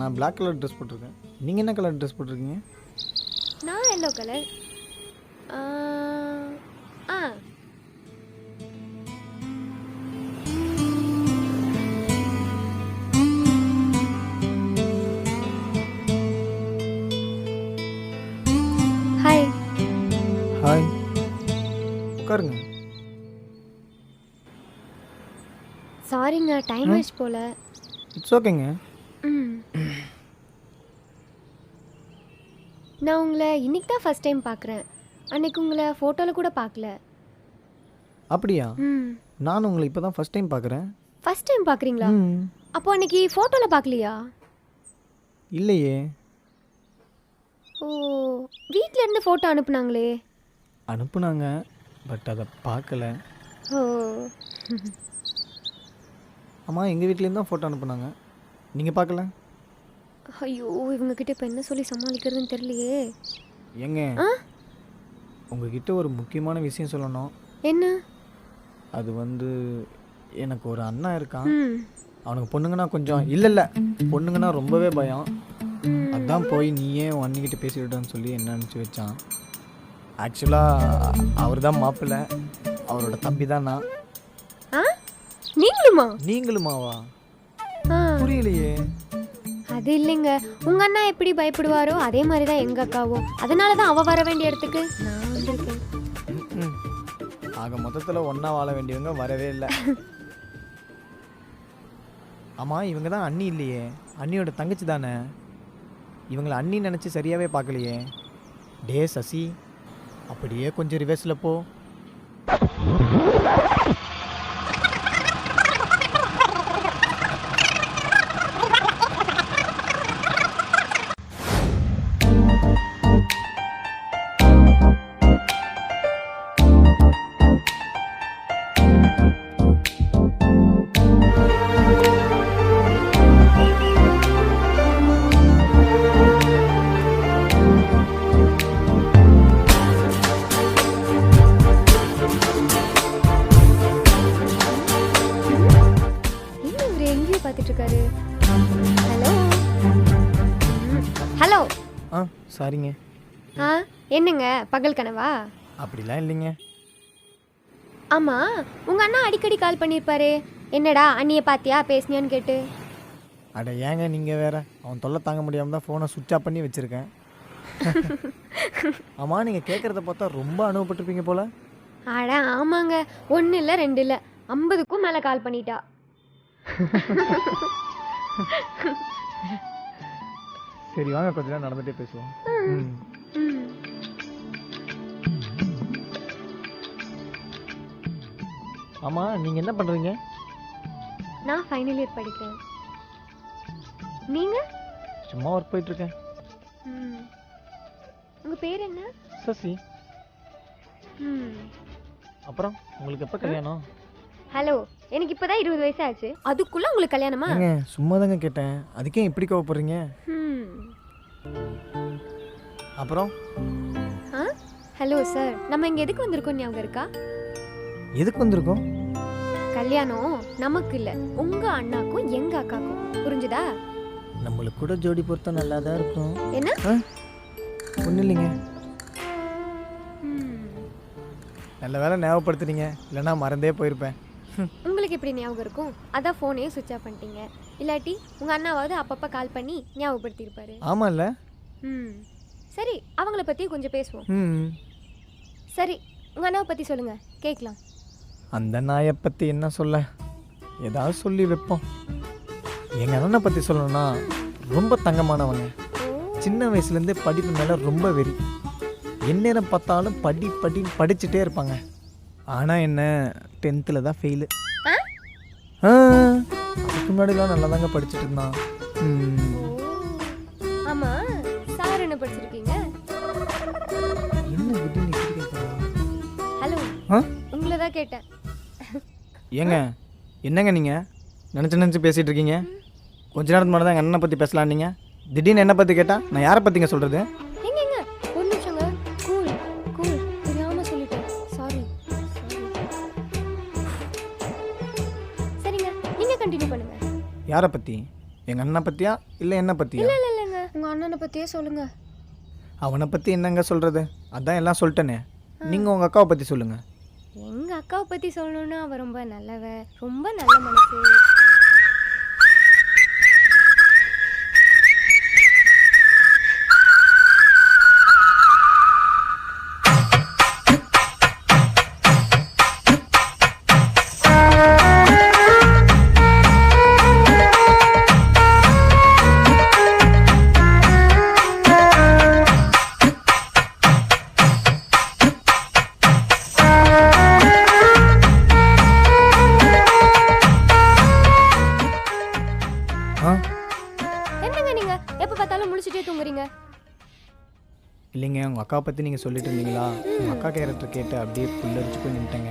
நான் Black colour dress போட்டிருக்கேன். நீங்கள் என்ன கலர் ட்ரெஸ் போட்டிருக்கீங்க? நான் எல்லோ கலர். ஆ ஹாய். ஹாய், உட்காருங்க. சாரிங்க, டைம் ஆயிடுச்சு போல. இட்ஸ் ஓகேங்க. நான் உங்களை இன்னைக்கு தான் ஃபர்ஸ்ட் டைம் பார்க்குறேன். அன்னைக்கு உங்களை ஃபோட்டோவில் கூட பார்க்கல. அப்படியா? நான் உங்களை இப்போ தான் ஃபஸ்ட் டைம் பார்க்குறேன். ஃபர்ஸ்ட் டைம் பார்க்குறீங்களா? அப்போ அன்னைக்கு ஃபோட்டோவில் பார்க்கலையா? இல்லையே. ஓ, வீட்டில் இருந்து ஃபோட்டோ அனுப்புனாங்களே. அனுப்புனாங்க, பட் அதை பார்க்கல. ஓ, ஆமாம், எங்கள் வீட்லேருந்து தான் ஃபோட்டோ அனுப்புனாங்க. நீங்கள் பார்க்கல? ஐயோ, இவங்ககிட்ட இப்போ என்ன சொல்லி சமாளிக்கிறதுன்னு தெரியலையே. ஏங்க, உங்ககிட்ட ஒரு முக்கியமான விஷயம் சொல்லணும். என்ன? அது வந்து எனக்கு ஒரு அண்ணா இருக்கான். அவனுக்கு பொண்ணுங்கன்னா கொஞ்சம் இல்லை பொண்ணுங்கன்னா ரொம்பவே பயம். அதான் போய் நீயே உன் அண்ணிக்கிட்ட பேசிவிட்டோன்னு சொல்லி என்ன நினச்சி வச்சான். ஆக்சுவலாக அவர் தான் மாப்பிள்ளை, அவரோட தம்பி தான் நான். நீங்களுமா? நீங்களுமாவா? புரியலையே. அது இல்லைங்க, உங்க அண்ணா எப்படி பயப்படுவாரோ அதே மாதிரி தான் எங்க அக்காவும். அதனால தான் அவ வர வேண்டிய இடத்துக்கு நான் வந்திருக்கேன். ஆக மொத்தத்தில் ஒன்றா வாழ வேண்டியவங்க வரவே இல்லை. ஆமாம், இவங்க தான் அண்ணி இல்லையே, அண்ணியோட தங்கச்சி தானே. இவங்களை அண்ணி நினச்சி சரியாகவே பார்க்கலையே. டே சசி, அப்படியே கொஞ்சம் ரிவர்ஸில் போ. பார்த்துட்டு இருக்காரு. Hello hello. சாரிங்க. என்னங்க பகல் கனவா? அப்படிலாம் இல்லைங்க. ஆமா, உங்க அண்ணா அடிக்கடி கால் பண்ணியிருப்பாரு. என்னடா அண்ணியை பாத்தியா பேசுனியான்னு கேட்டு. அட ஏங்க நீங்கள் வேற, அவன் தொல்லை தாங்க முடியாமல் தான் ஃபோனை சுவிட்ச் ஆஃப் பண்ணி வச்சுருக்கேன். ஆமாம், நீங்கள் கேட்குறத பார்த்தா ரொம்ப அனுபவப்பட்டிருப்பீங்க போல. அட ஆமாங்க, 1 இல்லை 2 இல்லை 50க்கும் மேலே கால் பண்ணிட்டா. சரி வாங்க, கொஞ்ச நேரம் நடந்துட்டே பேசுவோம். ஆமாம், நீங்கள் என்ன பண்ணுறீங்க? நான் ஃபைனல் இயர் படிக்கிறேன். நீங்கள்? சும்மா ஒர்க் போயிட்டுருக்கேன். உங்கள் பேர் என்ன? சசி. அப்புறம் உங்களுக்கு எப்போ கல்யாணம்? ஹலோ, எனக்கு இப்போதான் 20 வயசு ஆச்சு, அதுக்குள்ளே உங்களுக்கு கல்யாணமா? சும்மா தாங்க கேட்டேன், அதுக்கே இப்படி கோவப்படுறீங்க? அப்புறம் ஹலோ சார், நம்ம இங்கே எதுக்கு வந்திருக்கோம் ஞாபகம் இருக்கா? எதுக்கு வந்திருக்கோம்? கல்யாணம் நமக்கு இல்லை, உங்கள் அண்ணாக்கும் எங்கள் அக்காக்கும். புரிஞ்சுதா? நம்மளுக்கு கூட ஜோடி பொறுத்த நல்லா தான் இருக்கும். என்ன? ஒன்றும் இல்லைங்க. நல்ல வேலை ஞாபகப்படுத்துறீங்க, இல்லைன்னா மறந்தே போயிருப்பேன். உங்களுக்கு எப்படி ஞாபகம் இருக்கும்? அதான் ஃபோனையும் சுவிட்ச் ஆஃப் பண்ணிட்டீங்க. இல்லாட்டி உங்கள் அண்ணாவது அப்பப்போ கால் பண்ணி ஞாபகப்படுத்தியிருப்பாரு. ஆமாம் இல்லை? சரி, அவங்கள பற்றி கொஞ்சம் பேசுவோம். சரி, உங்கள் அண்ணாவை பற்றி சொல்லுங்கள், கேட்கலாம். அந்த நாயை பற்றி என்ன சொல்ல, ஏதாவது சொல்லி வைப்போம். எங்கள் அண்ணனை பற்றி சொல்லணும்னா ரொம்ப தங்கமானவங்க. சின்ன வயசுலேருந்தே படிப்பு மேலே ரொம்ப வெறி. எந்நேரம் பார்த்தாலும் படின்னு படிச்சுட்டே இருப்பாங்க. ஆனால் என்ன 10th தான் ஃபெயிலு. அதுக்கு முன்னாடிலாம் நல்லா தாங்க படிச்சுட்டு இருந்தான். ஆமாம், சார் என்ன படிச்சிருக்கீங்க? என்ன திடீர்னு கேட்குறா? ஹலோ, உங்களை தான் கேட்டேன். ஏங்க என்னங்க நீங்கள் நினச்சி பேசிகிட்டு இருக்கீங்க? கொஞ்ச நேரத்துக்கு முன்னாடி தான் எங்கள் அண்ணனை பற்றி பேசலாம். நீங்கள் திடீர்னு என்ன பற்றி கேட்டால் நான் யாரை பற்றிங்க சொல்கிறது? எங்க ஒரு நிமிஷங்க. கூல் கூல், தெரியாமல் சொல்லிட்டேன், சாரி. சரிங்க, நீங்கள் கண்டினியூ பண்ணுங்கள். யாரை பற்றி? எங்கள் அண்ணனை பற்றியா இல்லை என்ன பற்றியா? இல்லைங்க உங்கள் அண்ணனை பற்றியே சொல்லுங்க. அவனை பற்றி என்னங்க சொல்கிறது? அதான் எல்லாம் சொல்லிட்டேனே. நீங்கள் உங்கள் அக்காவை பற்றி சொல்லுங்கள். எங்கள் அக்காவை பற்றி சொல்லணுன்னா அவள் ரொம்ப நல்லவ, ரொம்ப நல்ல மனசு. என்னங்க நீங்கள் எப்போ பார்த்தாலும் முழிச்சிட்டே தூங்குறீங்க? இல்லைங்க, உங்கள் அக்காவை பற்றி நீங்கள் சொல்லிட்டு இருந்தீங்களா, உங்கள் அக்கா கேரக்டர் கேட்டு அப்படியே புல்லரிச்சு போய் நின்ட்டேங்க.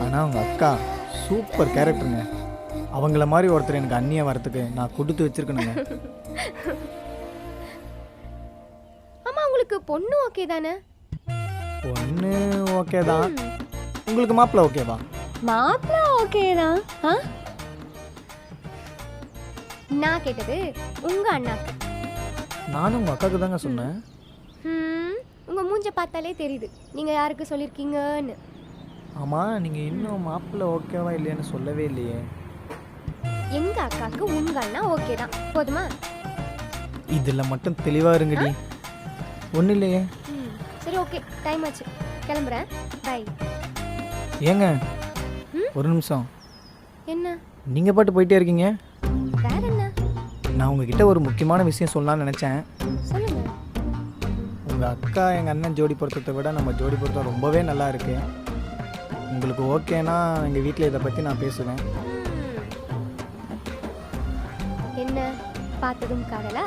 ஆனால் உங்கள் அக்கா சூப்பர் கேரக்டருங்க. அவங்கள மாதிரி ஒருத்தர் எனக்கு அண்ணியை வரத்துக்கு நான் கொடுத்து வச்சுருக்கணுங்க. ஆமாம், உங்களுக்கு பொண்ணு ஓகே தானே? பொண்ணு ஓகே தான். உங்களுக்கு மாப்பிள்ளை ஓகேவா? மாப்பிள்ளை ஓகே தான். நான் கேட்டது உங்கள் அண்ணாக்கு. நானும் உங்கள் அக்காவுக்கு தாங்க சொன்னேன். உங்கள் மூஞ்ச பார்த்தாலே தெரியுது நீங்கள் யாருக்கு சொல்லியிருக்கீங்கன்னு. ஆமாம், நீங்கள் இன்னும் மாப்பிள்ளை ஓகேவா இல்லையான்னு சொல்லவே இல்லையே. எங்கள் அக்காவுக்கு உங்கள் அண்ணா ஓகே தான், போதுமா? இதில் மட்டும் தெளிவாக இருங்கடி. ஒன்றும் இல்லையே. சரி, ஓகே, டைம் ஆச்சு, கிளம்புறேன், பை. ஏங்க ஒரு நிமிஷம். என்ன? நீங்கள் பாட்டு போயிட்டே இருக்கீங்க. வேற என்ன? நான் உங்ககிட்ட ஒரு முக்கியமான விஷயம் சொல்லலாம்னு நினச்சேன். சொல்லுங்க. உங்கள் அக்கா எங்கள் அண்ணன் ஜோடி பொருத்தத்தை விட நம்ம ஜோடி பொருத்தம் ரொம்பவே நல்லா இருக்கு. உங்களுக்கு ஓகேனா எங்கள் வீட்டில் இதை பற்றி நான் பேசுவேன். என்ன பார்த்ததும் காதலா?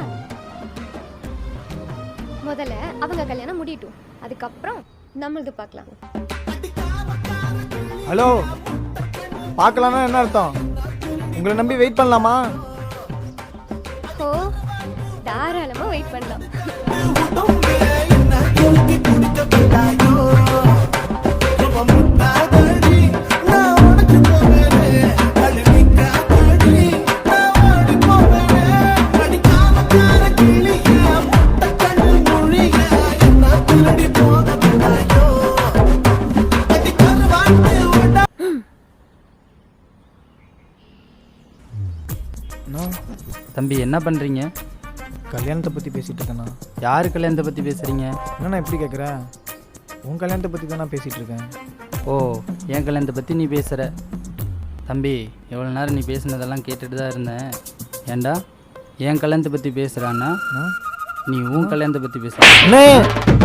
முதல்ல அவங்க கல்யாணம் முடியட்டும், அதுக்கப்புறம் நம்மளது பார்க்கலாம். ஹலோ, பார்க்கலான்னா என்ன அர்த்தம்? உங்களை நம்பி வெயிட் பண்ணலாமா? ஓ, தாராளமா வெயிட் பண்ணலாம். தம்பி, என்ன பண்ணுறீங்க? கல்யாணத்தை பற்றி பேசிகிட்டு இருக்கேண்ணா. யார் கல்யாணத்தை பற்றி பேசுகிறீங்க? என்னண்ணா எப்படி கேட்குற? உன் கல்யாணத்தை பற்றி தான் நான் பேசிகிட்டு இருக்கேன். ஓ, என் கல்யாணத்தை பற்றி நீ பேசுகிற. தம்பி, எவ்வளோ நேரம் நீ பேசுனதெல்லாம் கேட்டுட்டு தான் இருந்தேன். ஏண்டா என் கல்யாணத்தை பற்றி பேசுகிறான்னா நீ உன் கல்யாணத்தை பற்றி பேசுகிற?